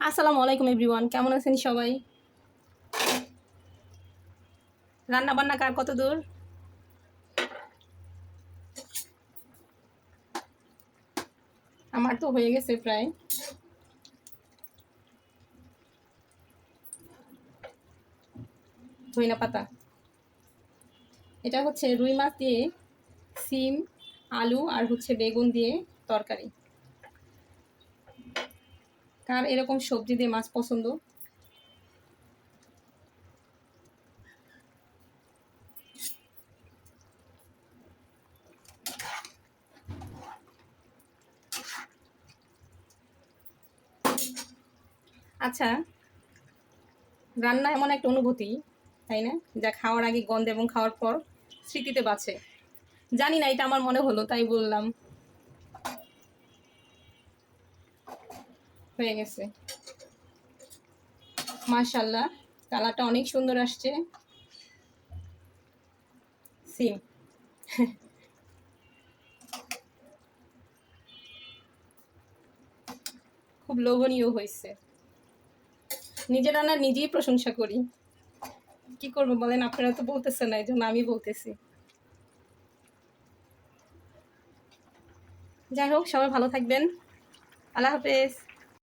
আসসালামু আলাইকুম এভরিওয়ান, কেমন আছেন সবাই? রান্না বান্না কার কত দূর? আমার তো হয়ে গেছে প্রায়। ধইনা পাতা, এটা হচ্ছে রুই মাছ দিয়ে সিম, আলু আর হচ্ছে বেগুন দিয়ে তরকারি। কার এরকম সবজি দিয়ে মাছ পছন্দ? আচ্ছা, রান্না এমন একটা অনুভূতি, তাই না, যা খাওয়ার আগে গন্ধ এবং খাওয়ার পর স্মৃতিতে বাঁচে। জানি না, এটা আমার মনে হলো তাই বললাম। হয়ে গেছে, মাশাআল্লাহ, কালারটা অনেক সুন্দর আসছে। সিম খুব লোভনীয় হয়েছে। নিজের রান্নার নিজেই প্রশংসা করি, কি করবো বলেন, আপনারা তো বলতেছেন না, এই জন্য আমি বলতেছি। যাই হোক, সবাই ভালো থাকবেন। আল্লাহ হাফেজ।